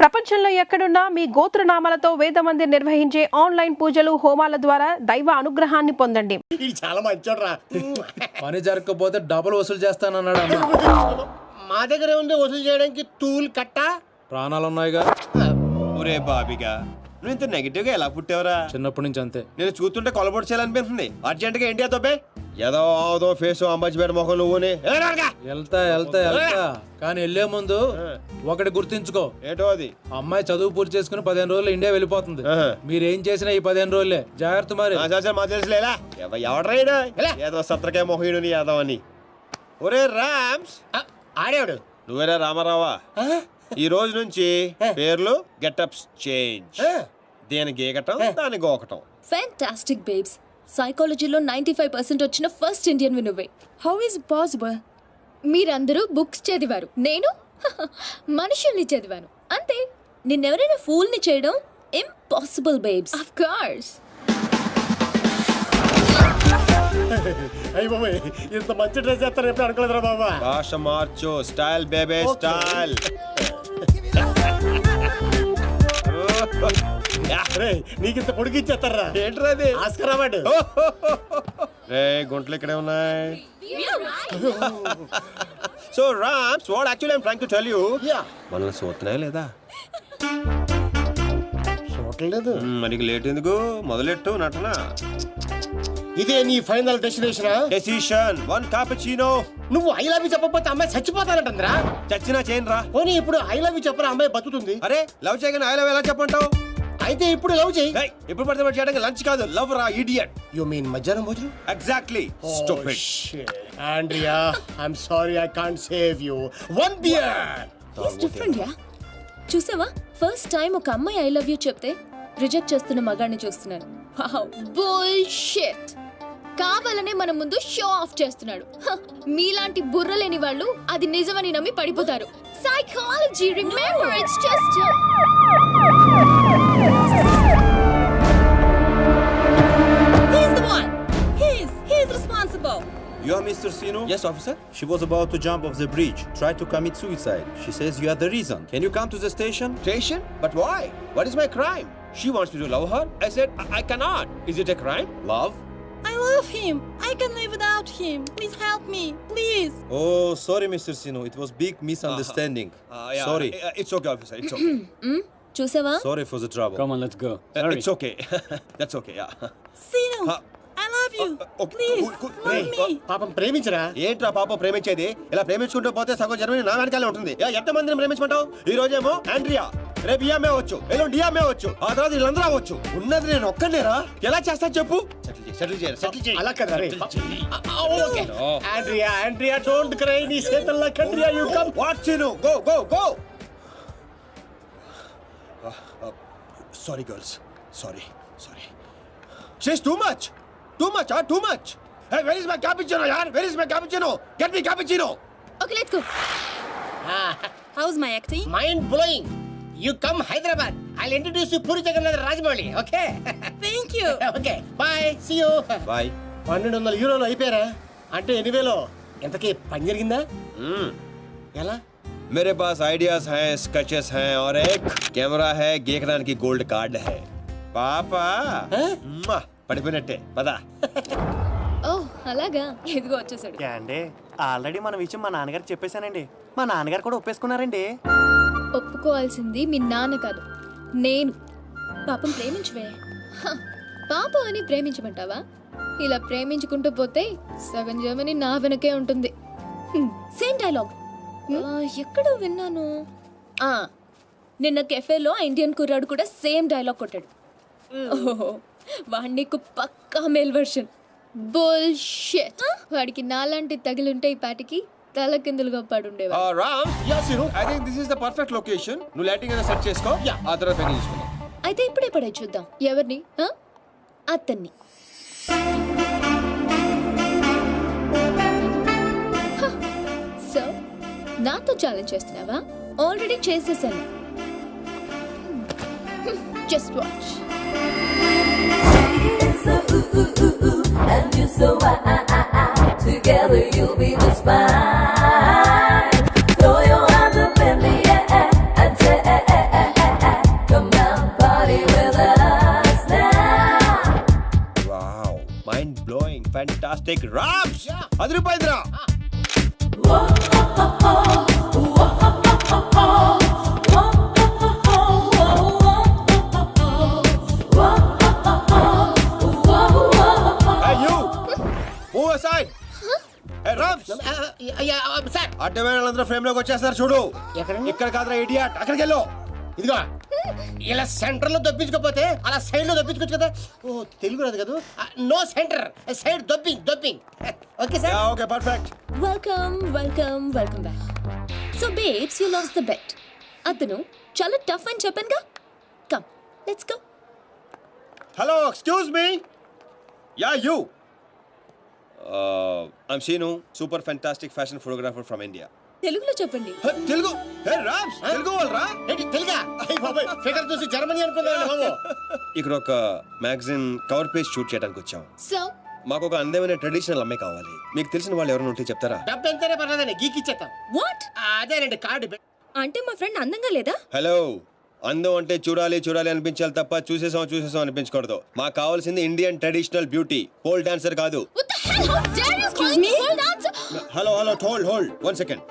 ప్రపంచంలో ఎక్కడున్నా మీ గోత్రనామాలతో వేదమందిర్ నిర్వహించే ఆన్లైన్ పూజలు హోమాల ద్వారా దైవ అనుగ్రహాన్ని పొందండి. ఇది చాలా మంచోడ్రా. పని జరగకపోతే డబుల్ వసూలు చేస్తానన్నాడు అన్న. మా దగ్గర ఉంది వసూలు చేయడానికి తూల్ కట్ట. ప్రాణాలు ఉన్నాయిగా. ఒరే బాబిగా నువ్వు ఇంత నెగిటివ్ గా ఎలా పుట్టావురా? చిన్నప్పటి నుంచి అంతే. నేను చూస్తుంటే కొలబొట్టు చేయాలనిపిస్తుంది. అర్జెంట్ గా ఇండియా తోపే ఏదో ఫేస్ అంబాజీపేట మొహం నువ్వుని వెళ్తా కానీ వెళ్లే ముందు ఒకటి గుర్తించుకో. ఏటో అది? అమ్మాయి చదువు పూర్తి చేసుకుని 15 రోజులు ఇండియా వెళ్ళిపోతుంది. మీరేం చేసినా ఈ 15 రోజులే జాగ్రత్త. మరి మా తెలుసులేలా ఎవడ్రైనా ఏదో సత్రకాయ మొహీడుని యాదవ్ అని. ఒరే రామ్స్ ఆడేవాడు నువ్వేరా రామారావా? ఈ రోజు నుంచి పేర్లు గెటప్స్ చేంజ్. దేని గీకటం దాని గోకటం. Fantastic babes. సైకాలజీలో 95% వచ్చిన ఫస్ట్ ఇండియన్ నువ్వే. How is possible? మీరందరూ బుక్స్ చదివారు, నేను మనుషుల్ని చదివాను అంతే. నిన్నెవరైనా ఫూల్ని చేయడం ఇంపాసిబుల్ బేబ్స్. Of course. అయ్యి బాబాయ్ ఇంత మంచి డ్రెస్ చేస్తారు ఎప్పుడు అనుకోలేదురా బాబా. భాష మార్చు. Style బేబే style. నీకింత పొడిగిచ్చేస్తారా? ఏంట్రా అది? Oscar award. రే గుంటలు ఇక్కడే ఉన్నాయి. So Rams what actually I'm trying to tell you, మనల్ని చూస్తున్నాయా లేదా? చూడలేదు. మనకి లేట్ ఎందుకు? మొదలెట్టు నటన. ఇదే నీ ఫైనల్ డెస్టినేషన్? Decision 1 cappuccino. నువ్వు ఐ లవ్ యూ చెప్పకపోతే అమ్మాయి చచ్చిపోతానంటుందిరా. చచ్చినా చేయను రా. పోనీ ఇప్పుడు ఐ లవ్ యూ చెప్పరా అమ్మాయి బతుకుతుంది. అరే లవ్ చేయగానే ఐ లవ్ ఎలా చెప్పంటావు? అయితే ఇప్పుడు లవ్ చేయి. ఇప్పుడు పడితే పడి చేయడానికి లంచ్ కాదు, లవ్ రా ఇడియట్. యు మీన్ మధ్యాహ్నం భోజనం? Exactly. Stupid. Andrea I'm sorry I can't save you. One beer. It's different ya. చూసావా, ఫస్ట్ టైం ఒక అమ్మాయి ఐ లవ్ యూ చెప్తే రిజెక్ట్ చేస్తున్న మగాడిని చూస్తున్నాను. Wow, bullshit. కావాలనే మన ముందు షో ఆఫ్ చేస్తున్నాడు. మీలాంటి బుర్ర లేని వాళ్ళు అది నిజమని నమ్మి పడిపోతారు. Psychology, remember, it's just He's responsible. You are Mr. Sino? Yes, officer. She was about to jump off the bridge, tried to commit suicide. She says you are the reason. Can you come to the station? Station? But why? What is my crime? She wants me to love her. I said I cannot. Is it a crime? Love? I love him. I can live without him. Please help me, please. Oh, sorry, Mr. Sino. It was big misunderstanding. Yeah, Sorry. It's okay, officer. It's okay. చూసావా? Sorry for the trouble. Come on, let's go. It's okay. That's okay, yeah. Sino, I love you. Okay. Please, Cool. love me. పాపం ప్రేమించరా. ఏంట్రా పాప ప్రేమించేది? ఇలా ప్రేమించుకుంటూ పోతే సగం జన్మని నా వెనకాలే ఉంటుంది. ఎంతమందిని ప్రేమించుకుంటావు? ఈ రోజేమో ఆండ్రియా, రేపు ఈఎంఏ అవచ్చు, ఎల్లుండి డిఎంఏ అవచ్చు, ఆ తర్వాత వీళ్ళందరూ అవచ్చు. ఉన్నది నేను ఒక్కనేరా. ఎలా చేస్తా చెప్పు? సెటిల్ చేయి. అలా కదా రే. Okay Andrea don't cry. నీ చేతల్లో కండ్రియా యు కమ్. వాట్ చిను? Go. Sorry girls. Sorry. She's too much. Too much. Hey, where is my cappuccino, yaar? Where is my cappuccino? Get me cappuccino. Okay, let's go. How's my acting? Mind blowing. You come Hyderabad. I'll introduce you Puri Jagannath Rajamouli. Okay Thank you. Okay bye see you. Bye. 1200 యూరోలు అయిపోయారా? అంటే 8,000. ఎంతకీ పని జరిగిందా? ఎలా? मेरे पास ideas हैं, sketches हैं और एक कैमरा है. గీకడానికి గోల్డ్ కార్డ్ है. పాపా పడిపోయినట్టే పదా. ఓ అలాగా, ఎదుగో వచ్చేసాడు. అండి ఆల్రెడీ మన విషయం మా నాన్నగారికి చెప్పేశానండి. మా నాన్నగారు కూడా ఒప్పేసుకున్నారండి. ఒప్పుకోవాల్సింది మీ నాన్న కాదు, నేను. పాపం ప్రేమించవే. పాపం అని ప్రేమించమంటావా? ఇలా ప్రేమించుకుంటూ పోతే సగం జర్మనీ నా వెనకే ఉంటుంది. సేమ్ డైలాగ్ ఎక్కడో విన్నాను. నిన్న కెఫేలో ఇండియన్ కుర్రాడు కూడా సేమ్ డైలాగ్ కొట్టాడు. ఓహో, వాడి నీకు పక్కా మేల్ వర్షన్. బుల్షిట్. వాడికి నాలాంటి తగిలుంటే ఈ పాటికి తల కిందులుగా పడుండేవా. Ram, I think this is the perfect location. నువ్వు లైటింగ్ ఏదో సెట్ చేసుకో, ఆ తర్వాత పెళ్లి చేసుకుందాం. అయితే ఇప్పుడే పడే చూద్దాం. ఎవరిని? అతన్ని. సో నాతో ఛాలెంజ్ చేస్తున్నావా? ఆల్రెడీ చేసేసాను. Just watch. And you so together you'll be just fine. Throw your hands up in the air and say fantastic Rams అదిరిపోయిందిరా. Hey, you! Move aside! Hey, Rams! Sir అడ్డమైన వాళ్ళందరూ ఫ్రేమ్ లోకి వచ్చేస్తారు చూడు. ఎక్కడండి? ఇక్కడ కాదురా ఇడియట్, అక్కడికి వెళ్ళు. ఇదిగో ఇలా సెంటర్ లో దొప్పించుకోపోతే అలా సైడ్ లో దొప్పించుకోవచ్చు కదా. ఓ తెలుగు రాదు కదా. నో సెంటర్, సైడ్ దొప్పింగ్. Okay sir. Okay perfect. Welcome welcome welcome back. So babes you lost the bet. అతను చాలా టఫ్ అని చెప్పానుగా. Come let's go. Hello, excuse me. Ya you. I'm Sheenu, super fantastic fashion photographer from India. తెలుగులో చెప్పండి. తెలుగు. హే రామ్స్, తెలుగు వాళ్ళరా? ఏంటి తెలుగా? అయ్య బాబోయ్, ఫిగర్ చూసి జర్మనీ అనుకున్నాను బాబు. ఇక్కడ ఒక మ్యాగజైన్ కవర్ పేజ్ షూట్ చేయడానికి వచ్చాం. సో మాకు ఒక అందమైన ట్రెడిషనల్ అమ్మాయి కావాలి. మీకు తెలిసిన వాళ్ళు ఎవరైనా ఉంటే చెప్తారా? డబ్బు ఎంతైనా పర్లేదండి, గీకి ఇచ్చేస్తాం. వాట్? అదేనండి కార్డు. అంటే మా ఫ్రెండ్ అందంగా లేదా? హలో, అందం అంటే చూడాలి చూడాలి అనిపించాలి తప్ప చూసేసాం అనిపించకూడదు. మాకు కావాల్సింది Indian traditional beauty, pole dancer కాదు. What the hell? How dare you call me pole dancer? Hello hold 1 second.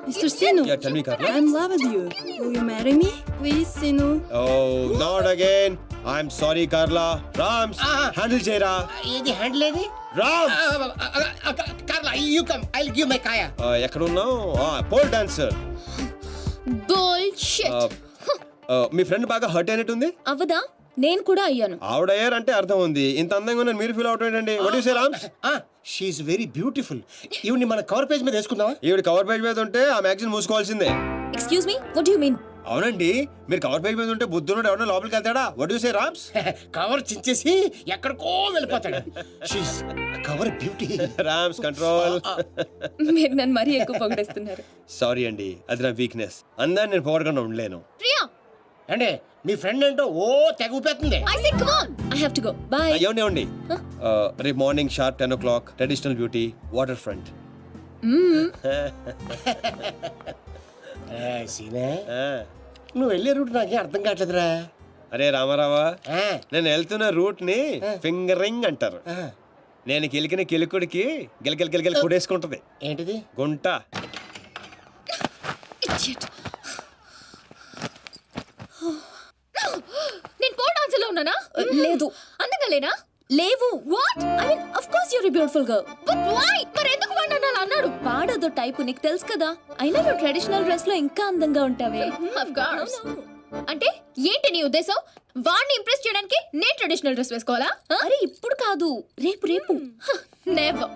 Mr. Sinu, Yeah, tell me, Carla. I'm in love with you. Will you marry me? Please, Sinu. Oh, not again. I'm sorry, Carla. Rams, handle చేయరా. ఏది handle ఏది? Rams. కార్లా you come, I will give my కాయా. ఎక్కడ ఉన్నావు? Pole dancer. Bullshit. మీ friend బాగా hurt అయినట్టుంది. అవదా? నేను కూడా అయ్యాను. ఆవిడయ్యారంటే అర్థం ఉంది. ఇంత అందంగా ఉన్నాను మీరు ఫీల్ అవుట్ ఏంటండి? What you say Rams? She is very beautiful. ఈవిని మన కవర్ పేజ్ మీద వేసుకుందామా? ఈవిడ కవర్ పేజ్ మీద ఉంటే ఆ magazine మూసుకోవాల్సిందే. Excuse me, what do you mean? అవునండి, మీరు కవర్ పేజ్ మీద ఉంటే బుద్ధున్నాడు ఎవరైనా లోపలికి వెళ్తాడా? What you say Rams? Cover చించేసి ఎక్కడికో వెళ్ళిపోతాడు. She's cover beauty. Rams control. మీరు నన్ను మరీ ఎక్కువ పొగిడేస్తున్నారు. సారీ అండి, అది నా వీక్నెస్. అందాన్ని నేను పొగడకుండా ఉండలేను. ప్రియా, అంటే మీ ఫ్రెండ్ ఏంటో ఓ తెగ ఊపేస్తుంది. I say come on. I have to go. Bye. ఏమండి రేపు morning sharp 10 o'clock traditional beauty water front. సీనే, నువ్వు వెళ్ళే రూట్ నాకేం అర్థం కావట్లేదురా. అరే రామారావా, నేను వెళ్తున్న రూట్ ని ఫింగరింగ్ అంటారు. నేను కిలికిన కిలుకుడికి గిలగిల కొడేసుకుంటది. ఏంటిది? గుంట. Idiot. నేను పోల్ డాన్సర్ లో ఉన్నానా? లేదు. అందంగా లేనా? లేవు. What? I mean of course you are a beautiful girl. But why? మరి ఎందుకు వాడు అలా అన్నాడు? పాడదో టైపు నీకు తెలుసు కదా. అయినా నువ్వు ట్రెడిషనల్ డ్రెస్ లో ఇంకా అందంగా ఉంటావే. Of course. అంటే ఏంటి నీ ఉద్దేశం? వాడిని ఇంప్రెస్ చేయడానికి నేను ట్రెడిషనల్ డ్రెస్ వేసుకోవాలా? అరే ఇప్పుడు కాదు, రేపు. Never.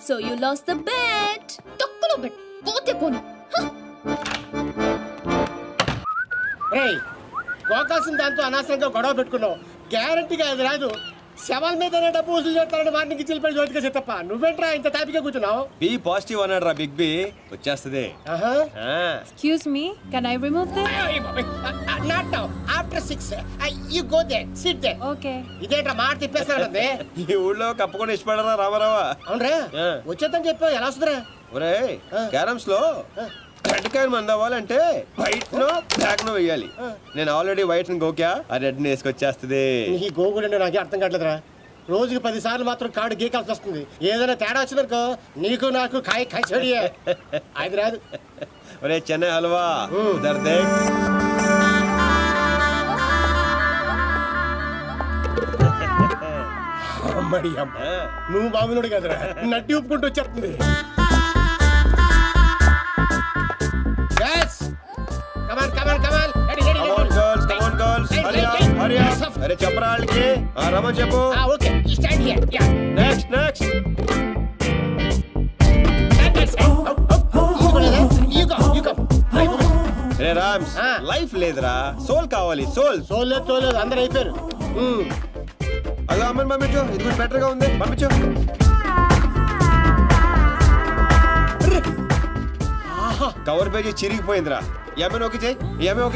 So you lost the bet. తక్కువ బెట్. పోతే పోను. రేయ్, గోకాల్సిన దాంతో అనవసరంగా గొడవ పెట్టుకున్నావు. గ్యారంటీగా అది రాదు. శవాల మీదనే డబ్బు వసూలు చేస్తారని వాటికి చిల్లిపడి జ్యోతిగా చెత్తప్ప. నువ్వేంట్రా ఇంత తాపిగా కూర్చున్నావు? బి పాజిటివ్ అన్నాడు రా బిగ్ బి. వచ్చేస్తుంది. Excuse me, can I remove this? Not now, after 6 you go there, sit there. Okay. ఇదేంట్రా మాట తిప్పేస్తారంటే? ఈ ఊళ్ళో కప్పకుండా ఇష్టపడరా రామారావా? అవునరా, వచ్చేద్దని చెప్పావు. ఎలా వస్తుందిరా? ఒరే, క్యారమ్స్ లో రెడ్ కాయిన్ మంది అవ్వాలంటే వైట్ నో బ్లాక్ నో వేయాలి. నేను ఆల్రెడీ వైట్ ని గోకా, ఆ రెడ్ ని వేసుకొచ్చేస్తుంది. ఈ గోగులంటే నాకే అర్థం కావట్లేదురా. రోజుకి 10 సార్లు మాత్రం కార్డు గీకాల్సి వస్తుంది. ఏదైనా తేడా వచ్చిందనుకో నీకు నాకు కాయ కచోడియే. అది రాదు. ఒరే చెన్నై హల్వా ఉధర్ దేఖ్. అమ్మడి అమ్మ, నువ్వు బాగున్నాడు కదరా, నడ్డి ఊపుకుంటూ వచ్చేస్తుంది. Come on girls, hurry up. అరే చెప్పరా వాళ్ళకి. రమన్ చెప్పు. Okay, stand here. Yeah, next ray Rams, life లేదురా, సోల్ కావాలి. సోల్ సోలేదు అందరు అయిపోయారు. అలా అమ్మని పంపించు, ఇది కొంచెం బెటర్ గా ఉంది, పంపించు. కవర్ పేజీ చిరిగిపోయిందిరా. ఏమైనా ఓకే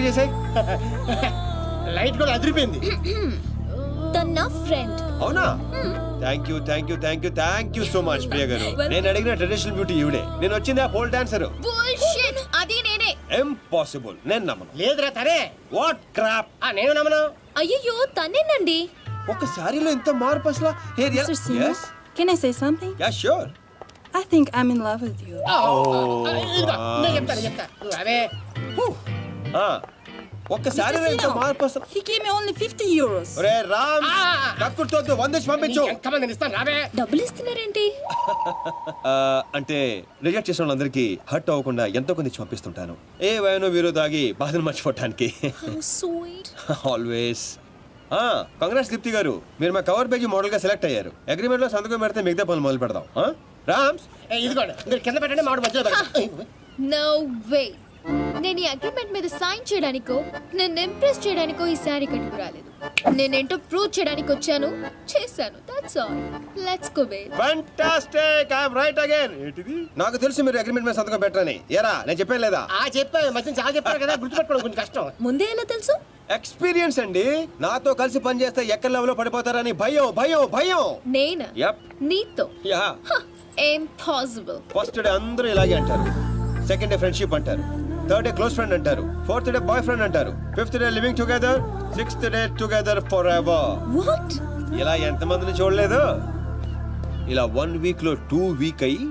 చేసాయి. లైట్ కూడా అదిరిపోయింది. తన ఫ్రెండ్. అవునా? Thank you so much Priya గారు. నేను అడిగిన ట్రెడిషనల్ బ్యూటీ ఈవిడే. నేను వచ్చింది ఆ పోల్ డాన్సర్. Bullshit. అది నేనే. ఇంపాసిబుల్, నేను నమ్మను. లేదురా తనే. What crop. నేను నమ్మను. అయ్యో తనేనండి. ఒక సారీలో ఇంత మార్పు అసలు. Mr. Sinu, Can I say something? Yeah sure. I think I'm in love with you. ఇదిగో, నేను చెప్తా నువ్వు అవే ఒక్కసారి Mr. ఇంత Sino, మార్పు వస్తుంది. he gave me only 50 euros. ఒరే రామ్, కక్కుర్తోద్దు, 100 ఇచ్చి పంపించు. ఎంతమంది నేను ఇస్తాను రావే. డబ్బులు ఇస్తున్నారేంటి? అంటే రిజెక్ట్ చేసిన వాళ్ళందరికీ హర్ట్ అవ్వకుండా ఎంతో కొంత ఇచ్చి పంపిస్తుంటాను. ఏ వయనో వీరో తాగి బాధను మర్చిపోవటానికి. How sweet. Always. Congrats Deepti గారు, మీరు మా కవర్ పేజీ మోడల్ గా సెలెక్ట్ అయ్యారు. అగ్రిమెంట్ లో సంతకం పెడితే మిగతా పనులు మొదలు పెడదాం. రామ్స్, ఇదిగోండి మీరు కింద పెట్టండి మామిడి మధ్యలో పెడతాను. No way. నేను ఈ అగ్రిమెంట్ మీద సైన్ చేయడానికో నన్ను ఇంప్రెస్ చేయడానికో ఈ శారీ కట్టుకు రాలేదు. నేనేంటో ప్రూవ్ చేయడానికి వచ్చాను, చేశాను. That's all. Let's go babe. Fantastic, I am right again. ఏంటిది? నాకు తెలుసు మీరు అగ్రిమెంట్ మీద సంతకం పెట్టరని. ఏరా నేను చెప్పాను లేదా? చెప్పా మధ్య చాలా చెప్పారు కదా, గుర్తుపెట్టుకోవడం కొంచెం కష్టం. ముందే ఎలా తెలుసు? ఎక్స్పీరియన్స్ అండి. నాతో కలిసి పని చేస్తే ఎక్కడ లెవెల్లో పడిపోతారని భయం భయం భయం. నేనా? యప్. నీతో? యా. ఇంపాసిబుల్. ఫస్ట్ డే అందరూ ఇలాగే అంటారు, సెకండ్ డే ఫ్రెండ్షిప్ అంటారు, థర్డ్ డే క్లోజ్ ఫ్రెండ్ అంటారు, ఫోర్త్ డే బాయ్ ఫ్రెండ్ అంటారు, fifth day living together, sixth day together for ever. What? ఇలా ఎంతమందిని చూడలేదు? ఇలా 1 వీక్ లో 2 వీక్ అయ్యి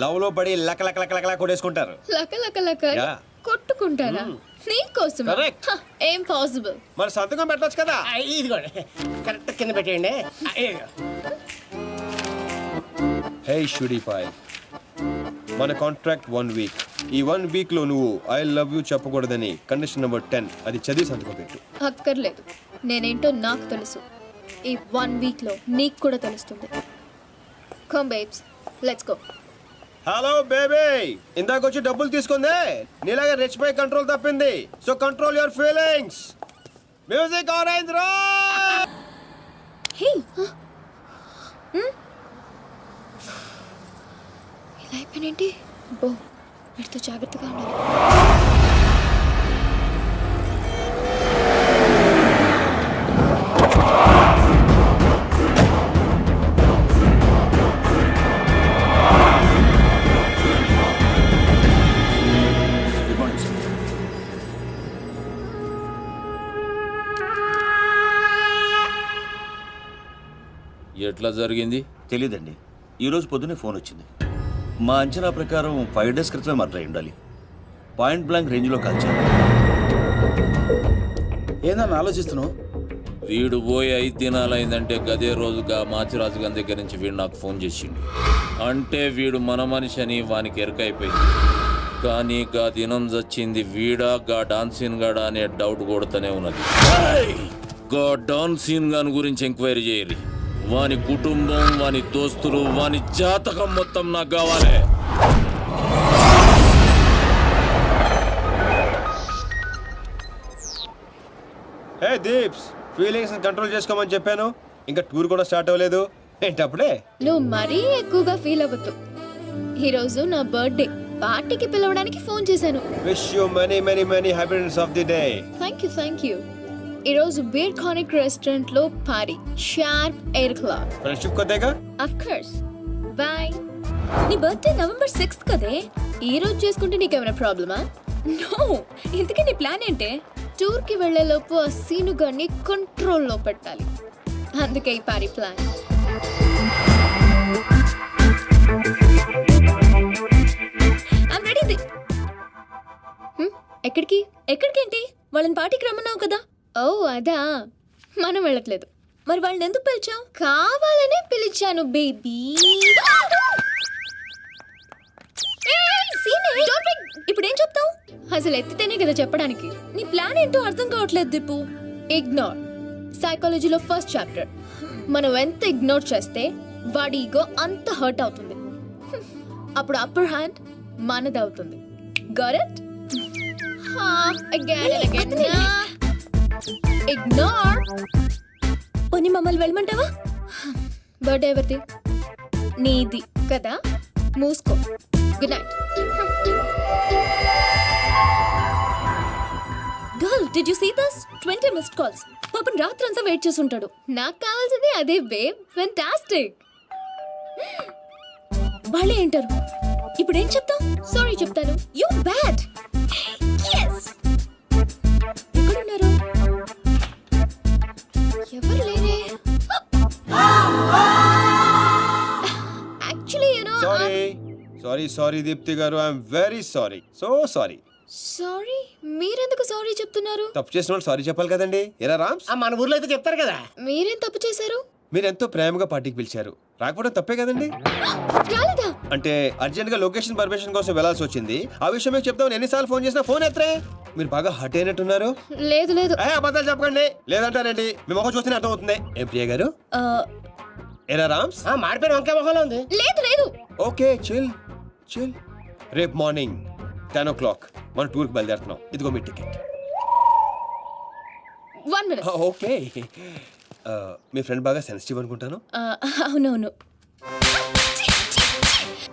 లవ్ లో పడి లక లక లక లక కొట్టేసుకుంటారు. లక లక లక Yeah. కొట్టుకుంటారా? నీకోసం? Correct. ఇంపాసిబుల్. మరి సంతకం పెట్టొచ్చు కదా. ఇదిగోండి కరెక్ట్ కింద పెట్టేయండి. ఇదిగో. హే షుడీపాయ్, మన కాంట్రాక్ట్ 1 వీక్. ఈ 1 వీక్ లో నువ్వు ఐ లవ్ యూ చెప్పకూడదని కండిషన్ నెంబర్ 10 అది చదివి సంతకం పెట్టు. అక్కర్లేదు, నేనేంటో నాకు తెలుసు. ఈ 1 వీక్ లో నీకు కూడా తెలుస్తుంది. Come babes, let's go. Hello baby, ఇందాక వచ్చి డబ్బులు తీసుకుందే నీలాగా రిచ్ బై కంట్రోల్ తప్పింది. So control your feelings. Music orange రో. హే, ఇలా అయిపోయినేంటి? బో, వీటితో జాగ్రత్తగా ఉండాలి. ఎట్లా జరిగింది తెలీదండి. ఈరోజు పొద్దునే ఫోన్ వచ్చింది. మా అంచనా ప్రకారం 5 డేస్ క్రితమే మర్డర్ అయి ఉండాలి. పాయింట్ బ్లాంక్ రేంజ్లో కాల్చారు. ఏందన్నా ఆలోచిస్తున్నావు? వీడు పోయి 5 దినాలైందంటే గదే రోజుగా మాచిరాజు గారి దగ్గర నుంచి వీడు నాకు ఫోన్ చేసిండు. అంటే వీడు మన మనిషి అని వానికి ఎరకైపోయింది. కానీ గా దినం చచ్చింది వీడా గా డాన్సీన్ గాడా అనే డౌట్ కొడుతూనే ఉన్నది. గా డాన్సీన్ గాని గురించి ఎంక్వైరీ చేయరి. వాని కుటుంబం, వాని దోస్తులు, వాని జాతకం మొత్తం నాకు కావాలి. హే దీప్స్, ఫీలింగ్స్ కంట్రోల్ చేసుకోమని చెప్పాను. ఇంకా టూర్ కూడా స్టార్ట్ అవ్వలేదు ఏంటప్పుడే? నువ్వు మరీ ఎక్కువగా ఫీల్ అవ్వద్దు. ఈరోజు నా బర్త్డే పార్టీకి పిలవడానికి ఫోన్ చేశాను. Wish you many many many happiness of the day. Thank you, thank you. ఈరోజు బీర్ కానిక్ రెస్టారెంట్ లో పార్టీ, షార్ప్ 8 o'clock. ఫ్రెండ్షిప్ కొద్దిగా. Of course. బాయ్. నీ బర్త్డే November 6th కదే. ఈ రోజు చేసుకుంటే నీకేమైనా ప్రాబ్లమా? నో. ఇంతకీ నీ ప్లాన్ ఏంటే? టూర్ కి వెళ్లే లోపు ఆ సీను గారిని కంట్రోల్లో పెట్టాలి. అందుకే ఈ పార్టీ ప్లాన్. I'm ready. ఎక్కడికి? ఎక్కడికేంటి? వాళ్ళని పార్టీకి రమ్మన్నావు కదా. ఓ అదా, మనం వెళ్ళట్లేదు. మరి వాళ్ళని ఎందుకు పిలిచావు? కావాలనే పిలిచాను బేబీ. ఇప్పుడు ఏం చెప్తావు? అసలు ఎత్తితేనే కదా చెప్పడానికి. నీ ప్లాన్ ఏంటో అర్థం కావట్లేదు దీపు. ఇగ్నోర్. సైకాలజీలో ఫస్ట్ చాప్టర్. మనం ఎంత ఇగ్నోర్ చేస్తే వాడి ఈగో అంత హర్ట్ అవుతుంది. అప్పుడు అప్పర్ హ్యాండ్ మనదవుతుంది. Got it? ఇగ్నోర్. పోనీ మమ్మల్ని వెళ్ళమంటావా? బర్త్డే ఎవరిది? నీది కదా. మూసుకో. Good night. Girl, did you see this? 20 missed calls. పాపం రాత్రంతా వెయిట్ చేసి ఉంటాడు. నాకు కావాల్సింది అదే బేబ్. ఫెంటాస్టిక్. వాళ్ళే ఏంటారు. ఇప్పుడు ఏం చెప్తాం? సారీ చెప్తాను. You bad. yes. ఎక్కడున్నారు? ఎవరు లేరే. సారీ దీప్తి గారు, I'm very sorry, so sorry. Sorry? మీరెందుకు సారీ చెప్తున్నారు? తప్పు చేసిన వాళ్ళు సారీ చెప్పాలి కదండి. ఎరా రామ్స్, మన ఊర్లో అయితే చెప్తారు కదా. మీరేం తప్పు చేశారు? మీరు ఎంతో ప్రేమగా పార్టీకి పిలిచారు, రాకపోవడం తప్పే కదండి. రాలేదా? అంటే అర్జెంట్ గా లొకేషన్ పర్మిషన్ కోసం వెళ్లాల్సి వచ్చింది. ఆ విషయం మీకు చెప్తామని ఎన్నిసార్లు ఫోన్ చేసినా ఫోన్ ఎత్తరే. మీరు బాగా హట్ అయినట్టున్నారు. లేదు లేదు. అబద్ధాలు చెప్పకండి. లేదంటారండి, మీ మొహం చూస్తేనే అర్థం అవుతుంది. ఏం ప్రియ గారు? ఎరా రామ్స్, మాడిపోయిన వంకాయ మొహంలో ఉంది. లేదు లేదు. Okay chill chill. రేపు మార్నింగ్ 10 o'clock మన టూర్కి బయలుదేరుతున్నాం. ఇదిగో మీ టికెట్. 1 minute. ఓకే. మీ ఫ్రెండ్ బాగా సెన్సిటివ్ అనుకుంటాను. అవునవును.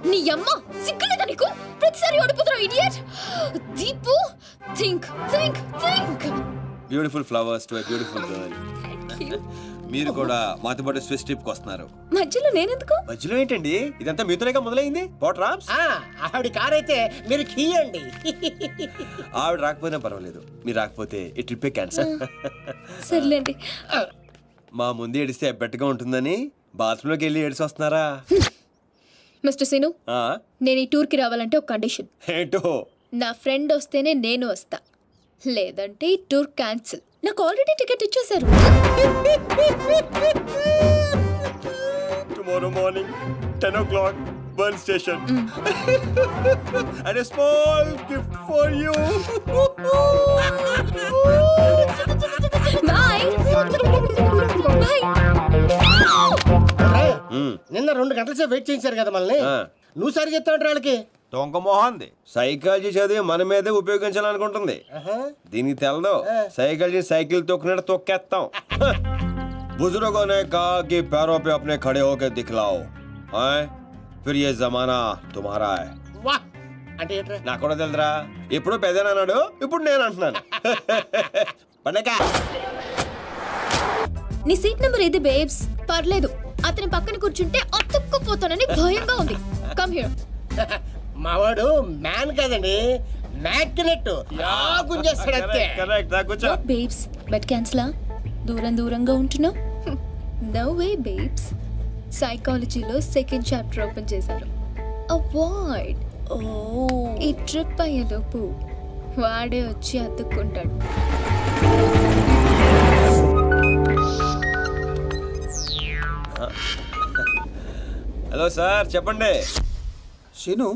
నీ అమ్మ సిగ్గులేదా నీకు? ప్రతిసారి ఓడిపోతున్నావు idiot. Deepu, think think think. Beautiful flowers to a beautiful girl. మీరు కూడా మాతో పాటు స్విస్ ట్రిప్ కి వస్తున్నారు. మధ్యలో నేనెందుకు? మధ్యలో ఏంటండి, ఇదంతా మీతోనేగా మొదలైంది. పోట్ రామ్స్, ఆవిడ కార్ అయితే మీరు కీయండి. ఆవిడ రాకపోయినా పర్వాలేదు, మీరు రాకపోతే ఈ ట్రిప్పే క్యాన్సల్. సర్లేండి. మా ముందు ఏడిస్తే ఎబ్బెట్టుగా ఉంటుందని బాత్రూంలోకి వెళ్ళి ఏడిసి వస్తున్నారా? మిస్టర్ సీను, నేను ఈ టూర్కి రావాలంటే ఒక కండిషన్. ఏంటో? నా ఫ్రెండ్ వస్తేనే నేను వస్తా, లేదంటే ఈ టూర్ క్యాన్సిల్. నాకు ఆల్రెడీ టికెట్ ఇచ్చేశారు. Tomorrow morning 10 o'clock Bern station. And a small gift for you. Bye bye. నిన్న 2 గంటల సేపు వెయిట్ చేయించారు కదా మనల్ని. నువ్వు సరి చెప్తావు వాళ్ళకి. దొంగ మొహంది. సైకాలజీ చదివి మన మీదే ఉపయోగించాలనుకుంటుంది. దీనికి తెలదు, సైకాలజీ సైకిల్ తొక్కినట్టు తొక్కేస్తాం. बुजुर्गों ने कहा कि पैरों पे अपने खड़े होकर दिखलाओ, फिर ये जमाना तुम्हारा है. వాహ్ అంటే ఏంట్రా? నాకు కూడా తెలుదురా, ఇప్పుడు పెద్దనా అన్నాడు, ఇప్పుడు నేను అంటున్నాను. పండగ. నీ సీట్ నెంబర్ ఏది బేబ్స్? పర్లేదు, అతని పక్కన కూర్చుంటే అతుక్కుపోతానని భయంగా ఉంది. Come here. మావాడు మ్యాన్ కదండి, మ్యాగ్నెట్. గుంజేస్తాడు అంతే. కరెక్ట్. కూర్చో. వాట్ బేబ్స్, బెట్ క్యాన్సిలా? దూరంగా ఉంటున్నావు? No way babes. సైకాలజీలో 2nd చాప్టర్ ఓపెన్ చేశారు. అవాయిడ్. ఈ ట్రిప్ అయ్యేలోపు వాడే వచ్చి అతుక్కుంటాడు. హలో సార్, చెప్పండి. శీను,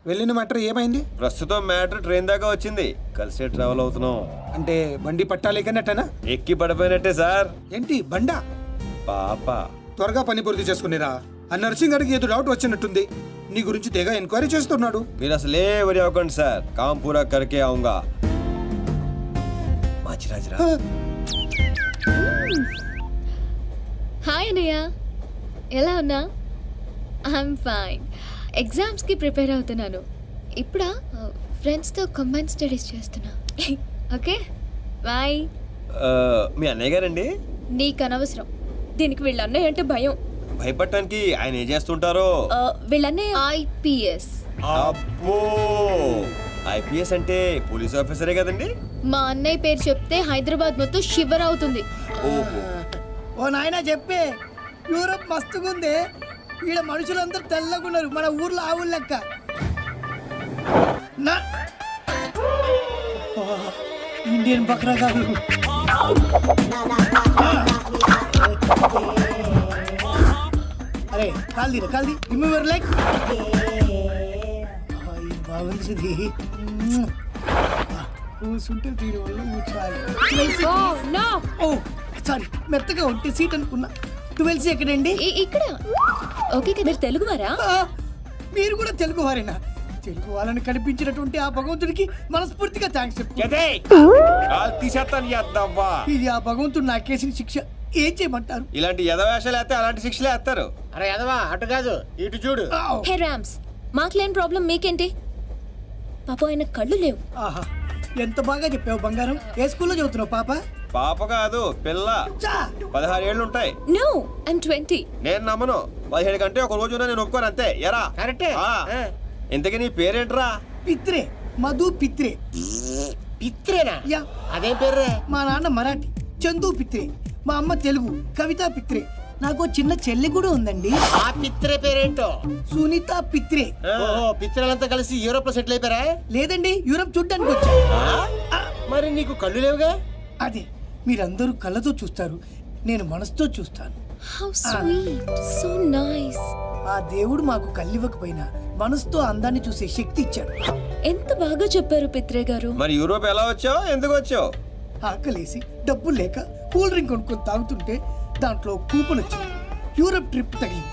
వెళ్ళిన మ్యాటర్ ఏమైంది? ప్రస్తుతం మ్యాటర్ ట్రైన్ దాకా వచ్చింది, కలిసే ట్రావెల్ అవుతున్నాం. అంటే బండి పట్టాలేకనట్టనా? ఎక్కి పడిపోయినట్టే సార్. ఏంటి బండా? పాప. త్వరగా పని పూర్తి చేసుకునిరా. ఆ నర్సింగ్ గారికి ఏదో డౌట్ వచ్చినట్టుంది, నీ గురించి తెగ ఎంక్వైరీ చేస్తున్నాడు. మీరు అసలే వరి అవ్వకండి సార్, కామ్ పూరా కరికే ఆऊंगा. మాచిరాజరా. హాయ్ అన్నయ్య, ఎలా ఉన్నా? I'm fine. ఎగ్జామ్స్కి ప్రిపేర్ అవుతున్నాను. ఇప్పుడా ఫ్రెండ్స్తో కంబైన్ స్టడీస్ చేస్తున్నా. Okay bye. మీ అన్నయ్య గారండి? నీకు అనవసరం. దీనికి వీళ్ళ అన్నయ్య అంటే భయం. భయపడటానికి ఆయన ఏం చేస్తుంటారో? వీళ్ళ అన్నయ్య IPS. అబ్బో, IPS అంటే పోలీస్ ఆఫీసరే కదండి? మా అన్నయ్య పేరు చెప్తే హైదరాబాద్ మొత్తం షివర్ అవుతుంది. ఓహో. ఓ నాయనా చెప్పే, యూరప్ మస్తుగుంది. ఈడ మనుషులందరూ తెల్లగున్నారు, మన ఊర్లో ఆవులు లెక్క. ఇండియన్ బక్రా కాదు. అరే కాల్దీ రిమూవ్ యువర్ లెగ్. బాగుంది ఇది. కూర్చుంటే దీని వల్ల ఓ సారీ, మెత్తగా ఉంటే సీట్ అనుకున్నా. 12C ఎక్కడండి? ఇక్కడ. ఓకే కదా. మీరు తెలుగు వారా? మీరు కూడా తెలుగు వారేనా? తెలుగు వాళ్ళని కనిపించినటువంటి ఆ భగవంతుడికి మనస్ఫూర్తిగా థ్యాంక్స్ చెప్పు. ఇది ఆ భగవంతుడు నాకేసిన శిక్ష. ఏం చేయమంటారు? ఇలాంటి ఎదవేషాలు వేస్తే అలాంటి శిక్షలే వేస్తారు. అరే ఎదవా, అటు కాదు ఇటు చూడు. హే రామ్స్, మాకు లేని ప్రాబ్లం మీకేంటి? పాప ఆయన కళ్ళు లేవు. ఆహా, ఎంత బాగా చెప్పావు బంగారం. ఏ స్కూల్లో చదువుతున్నావు పాప? పాప కాదు, పిల్ల. 16 ఏళ్ళు ఉంటాయి. No, I'm 20. నేను నమ్మను. 17 కంటే ఒక రోజు నేను ఒప్పుకోను అంతే. ఎరా కరెక్టే. ఇంతకీ నీ పేరేంట్రా? పిత్రే, మధు పిత్రే. పిత్రేనా? యా. అదేం పేర్రే? మా నాన్న మరాఠీ, చందు పిత్రే. మా అమ్మ తెలుగు, కవిత పిత్రే. నాకు చిన్న చెల్లి కూడా ఉందండి, ఆ పిత్రే పేరేంటో? సునీత పిత్రే. ఓహో, పిత్రలంతా కలిసి యూరోప్ లో సెటిల్ అయిపోయారా? లేదండి, యూరప్ చూడ్డానికి వచ్చా. మరి నీకు కళ్ళు లేవుగా? అదే, మీరందరూ కళ్ళతో చూస్తారు, నేను మనసుతో చూస్తాను. How sweet, so nice. ఆ దేవుడు మాకు కళ్ళివ్వకపోయినా మనసుతో అందాన్ని చూసే శక్తి ఇచ్చాడు. ఎంత బాగా చెప్పారు పిత్రే గారు. మరి యూరోప్ ఎలా వచ్చావు, ఎందుకు వచ్చావు? ఆకలేసి డబ్బులు లేక కూల్ డ్రింక్ కొనుక్కొని తాగుతుంటే దాంట్లో కూపన్ వచ్చింది, యూరప్ ట్రిప్ తగిలింది.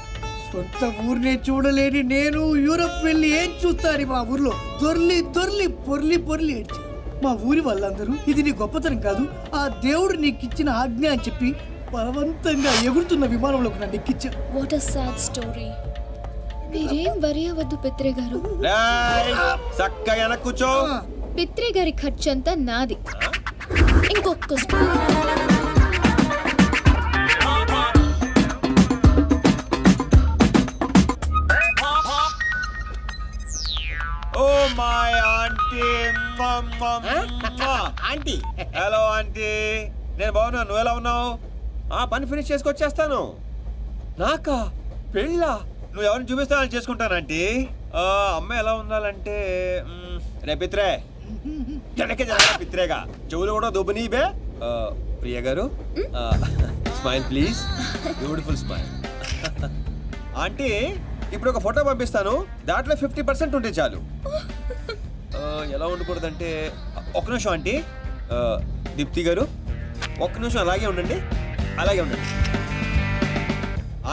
సొంత ఊరినే చూడలేని నేను యూరప్ వెళ్ళి ఏం చూస్తాను? మా ఊర్లో దొర్లి దొర్లి పొర్లి పొర్లి ఏడ్చారు. మా ఊరి వాళ్ళందరూ ఇది నీ గొప్పతనం కాదు, ఆ దేవుడు నీకు ఇచ్చిన ఆజ్ఞ అని చెప్పి బలవంతంగా ఎగురుతున్న విమానంలోకి నన్ను ఎక్కించారు. What a sad story. మీరేం వరి అవ్వద్దు పిత్రే గారు. చక్కగా వెనక్కి కూర్చో. పిత్రే గారి ఖర్చంతా నాది. ఇంకొక story. Oh my aunty. Aunty hello aunty, నేను బాగున్నాను, నువ్వు ఎలా ఉన్నావు? పని ఫినిష్ చేసుకొచ్చేస్తాను. నాకా పెళ్ళా? నువ్వు ఎవరిని చూపిస్తానని చేసుకుంటాను ఆంటీ. అమ్మాయి ఎలా ఉండాలంటే రే పిత్రే, జనకే జన పిత్రేగా, చెవులు కూడా దుబ్బుని బే. ప్రియ గారు, smile please, beautiful smile. Aunty, ఇప్పుడు ఒక ఫోటో పంపిస్తాను, దాంట్లో 50% ఉంటే చాలు. ఎలా ఉండకూడదంటే, ఒక్క నిమిషం ఆంటీ. దీప్తి గారు, ఒక్క నిమిషం అలాగే ఉండండి, అలాగే ఉండండి.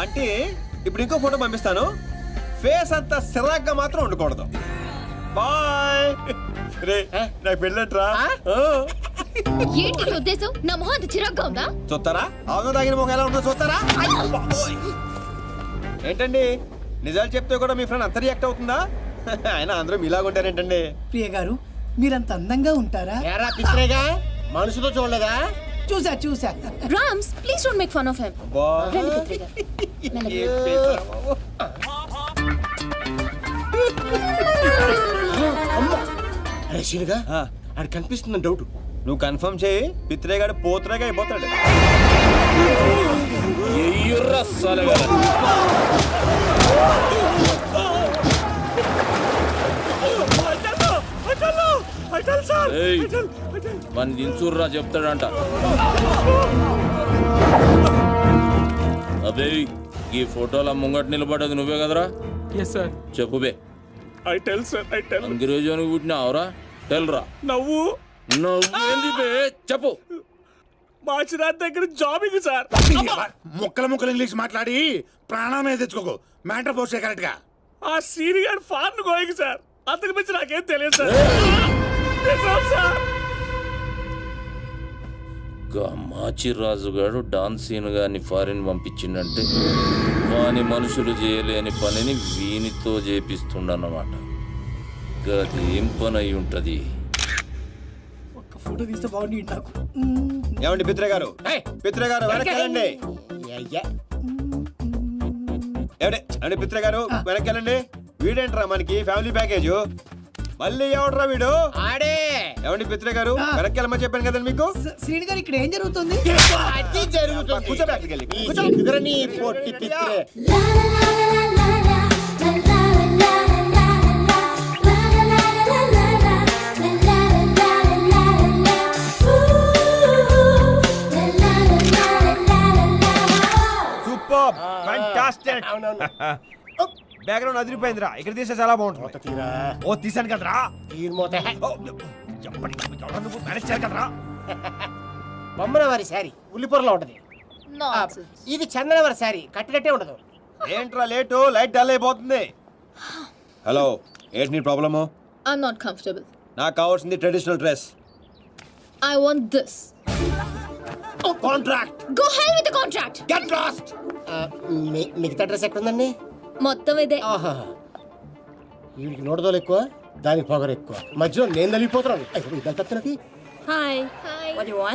ఆంటీ, ఇప్పుడు ఇంకో ఫోటో పంపిస్తాను, ఫేస్ అంతా సిరాగ్గా మాత్రం ఉండకూడదు. బాయ్. రే, నాకు పెళ్ళంట్రా. ఏంటి నీ ఉద్దేశం? నా మొహం అంత చిరాగ్గా ఉందా? చూస్తారా? అవును, తాగిన మొహం ఎలా ఉంటుందో చూస్తారా? ఏంటండి, నిజాలు చెప్తే కూడా మీ ఫ్రెండ్ అంత రియాక్ట్ అవుతుందా? ఆయన అందరూ మీలాగుంటారేంటండి? ప్రియ గారు, మీరంత అందంగా ఉంటారా? ఏరా పిత్రేగా, మనసుతో చూడలేదా? చూసా చూసా. Rams, please don't make fun of him. రండి పిత్రే గారు. రషీద్గా అది కనిపిస్తుందని డౌట్. నువ్వు కన్ఫర్మ్ చేయి, పిత్రేగాడు పోతురేగా అయిపోతాడు. మన దించూర్రా చెప్తాడంట. అబే, ఈ ఫోటోల ముంగట నిలబడేది నువ్వే కదరా? చెప్పు బే. అంగ్రేజోనికి పుట్టినావురా? టెల్రా. నవ్వేంది బే, చెప్పు. మాచిరాజ్ దగ్గర జాబింగ్ సార్. ముక్కలు ఇంగ్లీష్ మాట్లాడి ప్రాణమే తెచ్చుకోకు. మ్యాటర్ పోస్ట్ కరెక్ట్ గా. ఆ సీని గారు ఫారెన్ గోయింగ్ సార్. అంతకు మించి నాకేం తెలియదు సార్. మాచిరాజు గారు డాన్సీన్ గాని ఫారిన్ పంపించిండంటే వాని మనుషులు చేయలేని పనిని వీనితో చేపిస్తుండన్నమాట. గదేం పని అయి ఉంటది? ఒక్క ఫోటో తీస్తే బాగుంది నాకు. ఏమండి పిత్రే గారు, పిత్రే గారు వెనక్కెళ్ళండి. ఏమండి పిత్రే గారు వెనక్కెళ్ళండి. వీడేంట్రా మనకి ఫ్యామిలీ ప్యాకేజ్? మళ్ళీ ఎవడ్రా వీడు? ఆడే. ఏమండి పిత్రే గారు వెనక్కెళ్ళమని చెప్పాను కదండి మీకు. శ్రీని గారు, ఇక్కడ ఏం జరుగుతుంది? అది జరుగుతుంది. కూర్చో, బ్యాగ్కి వెళ్ళి కూర్చో. ఎదురా నీ పొట్టి పిత్రే. Super, fantastic. బ్యాక్గ్రౌండ్ అదిరిపోయిందిరా. ఇక్కడ తీస్తే చాలా బాగుంటుంది. తీరా. ఓ తీసాను కదరా. తీర్మోతే. మేనేజ్ చేయాలి కదరా. బొమ్మన వారి శారీ ఉల్లిపొరలో ఉంటది. ఇది చందన వారి శారీ కట్టినట్టే ఉండదు. ఏంట్రా లేటు? లైట్ డల్ అయిపోతుంది. హలో, ఏంటి నీ ప్రాబ్లము? I'm not comfortable. నాకు కావాల్సింది traditional dress. I want this. Contract. Go hell with the contract. Get lost. మిగతా డ్రెస్ ఎక్కడుందండి? మొత్తం ఇదే. ఆహా, వీడికి నోటదోలు ఎక్కువ, దానికి పొగరు ఎక్కువ. మధ్యలో నేను నలిగిపోతున్నాను. Hi. What do you want?